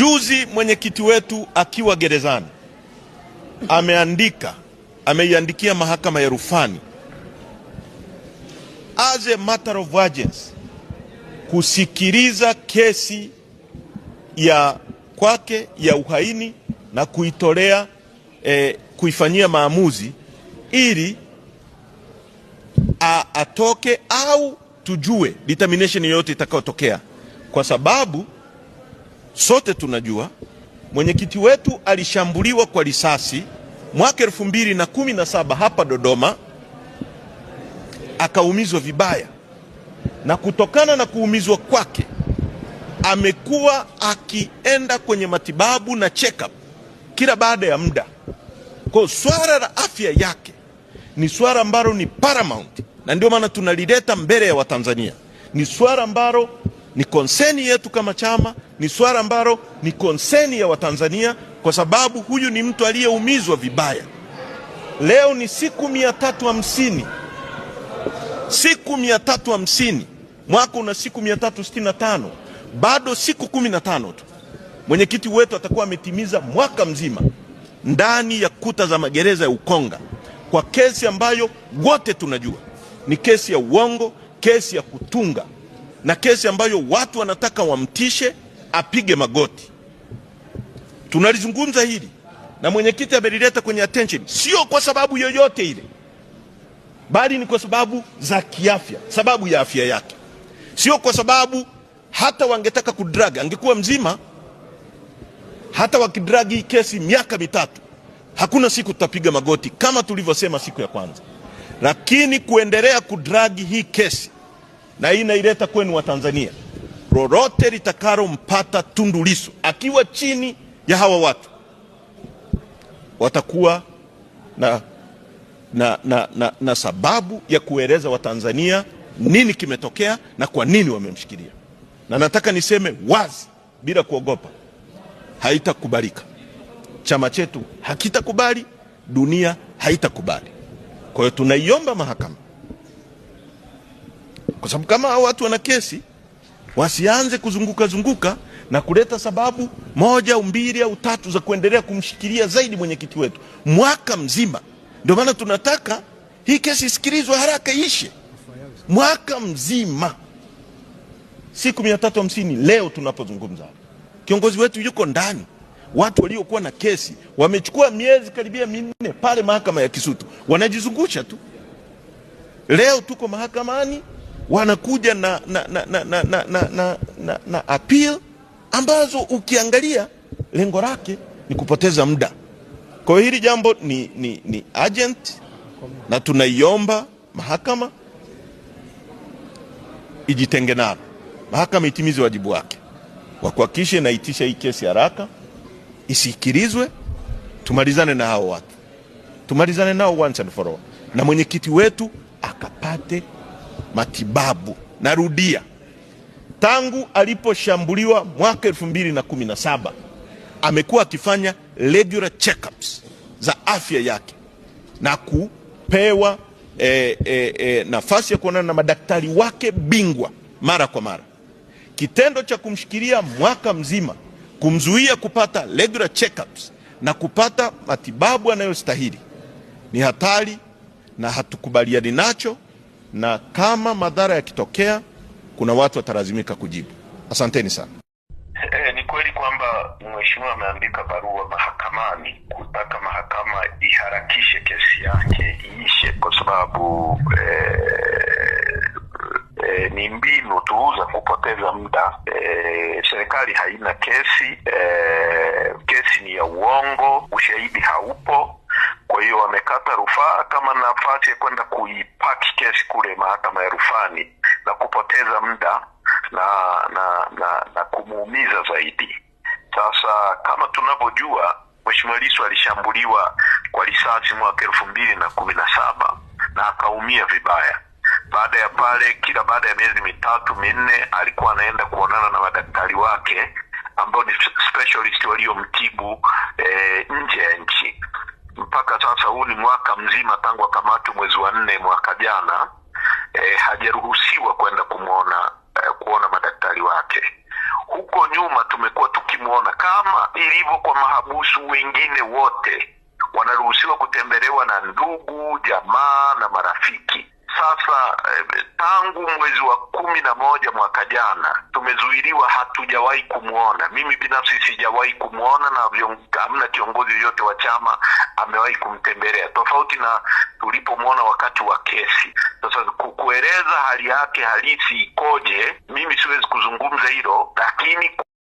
Juzi mwenyekiti wetu akiwa gerezani ameiandikia mahakama ya rufani as a matter of urgency kusikiliza kesi ya kwake ya uhaini na kuitolea kuifanyia maamuzi ili atoke au tujue determination yoyote itakayotokea, kwa sababu sote tunajua mwenyekiti wetu alishambuliwa kwa risasi mwaka 2017 hapa Dodoma, akaumizwa vibaya, na kutokana na kuumizwa kwake amekuwa akienda kwenye matibabu na check-up kila baada ya muda. Kwa swala la afya yake ni swala ambalo ni paramount, na ndio maana tunalileta mbele ya Watanzania. Ni swala ambalo ni konseni yetu kama chama, ni swala ambalo ni konseni ya Watanzania, kwa sababu huyu ni mtu aliyeumizwa vibaya. Leo ni siku 350, siku 350, mwaka una siku 365, bado siku 15 tu mwenyekiti wetu atakuwa ametimiza mwaka mzima ndani ya kuta za magereza ya Ukonga, kwa kesi ambayo wote tunajua ni kesi ya uongo, kesi ya kutunga, na kesi ambayo watu wanataka wamtishe apige magoti. Tunalizungumza hili na mwenyekiti amelileta kwenye attention, sio kwa sababu yoyote ile, bali ni kwa sababu za kiafya, sababu ya afya yake. Sio kwa sababu hata wangetaka kudrag, angekuwa mzima, hata wakidragi kesi miaka 3, hakuna siku tutapiga magoti kama tulivyosema siku ya kwanza. Lakini kuendelea kudragi hii kesi, na hii inaileta kwenu wa Tanzania, lolote litakalo mpata Tundu Lissu akiwa chini ya hawa watu, watakuwa na sababu ya kueleza Watanzania nini kimetokea na kwa nini wamemshikilia. Na nataka niseme wazi bila kuogopa, haitakubalika. Chama chetu hakitakubali, dunia haitakubali. Kwa hiyo tunaiomba mahakama, kwa sababu kama hao watu wana kesi, wasianze kuzunguka na kuleta sababu moja au mbili au tatu za kuendelea kumshikilia zaidi mwenyekiti wetu mwaka mzima. Ndio maana tunataka hii kesi isikilizwe haraka, ishe mwaka mzima, siku 350. Leo tunapozungumza kiongozi wetu yuko ndani. Watu waliokuwa na kesi wamechukua miezi karibia 4 pale mahakama ya Kisutu, wanajizungusha tu. Leo tuko mahakamani, wanakuja na appeal ambazo ukiangalia lengo lake ni kupoteza muda. Kwa hiyo hili jambo ni urgent, na tunaiomba mahakama ijitenge nalo. Mahakama itimize wajibu wake wa kuhakikisha inaitisha hii kesi haraka, isikilizwe, tumalizane na hao watu, tumalizane nao once and for all, na mwenyekiti wetu akapate matibabu. Narudia, tangu aliposhambuliwa mwaka 2017 amekuwa akifanya regular checkups za afya yake na kupewa nafasi ya kuonana na madaktari wake bingwa mara kwa mara. Kitendo cha kumshikilia mwaka mzima, kumzuia kupata regular checkups na kupata matibabu anayostahili ni hatari, na hatukubaliani nacho, na kama madhara yakitokea kuna watu watalazimika kujibu. Asanteni sana. Ni kweli kwamba mheshimiwa ameandika barua mahakamani kutaka mahakama iharakishe kesi yake iishe, kwa sababu ni mbinu tu za kupoteza muda. Serikali haina kesi, kesi ni ya uongo, ushahidi haupo. Kwa hiyo wamekata rufaa kama nafasi ya kwenda kuipaki kesi kule mahakama ya rufani na kupoteza muda na kumuumiza zaidi. Sasa kama tunavyojua, Mheshimiwa Lissu alishambuliwa kwa risasi mwaka 2017 na akaumia vibaya. Baada ya pale, kila baada ya miezi 3-4 alikuwa anaenda kuonana na madaktari wake ambao ni specialist waliomtibu nje ya nchi. Mpaka sasa huu ni mwaka mzima tangu akamatwe mwezi wa 4 mwaka jana, hajaruhusiwa kwenda kuona madaktari wake. huko nyuma tumekuwa tukimwona, kama ilivyo kwa mahabusu wengine wote wanaruhusiwa kutembelewa na ndugu, jamaa na marafiki. Sasa tangu mwezi wa 11 mwaka jana tumezuiliwa, hatujawahi kumwona. Mimi binafsi sijawahi kumwona, na hamna kiongozi yoyote wa chama amewahi kumtembelea, tofauti na tulipomwona wakati wa kesi. Sasa kueleza hali yake halisi ikoje, mimi siwezi kuzungumza hilo, lakini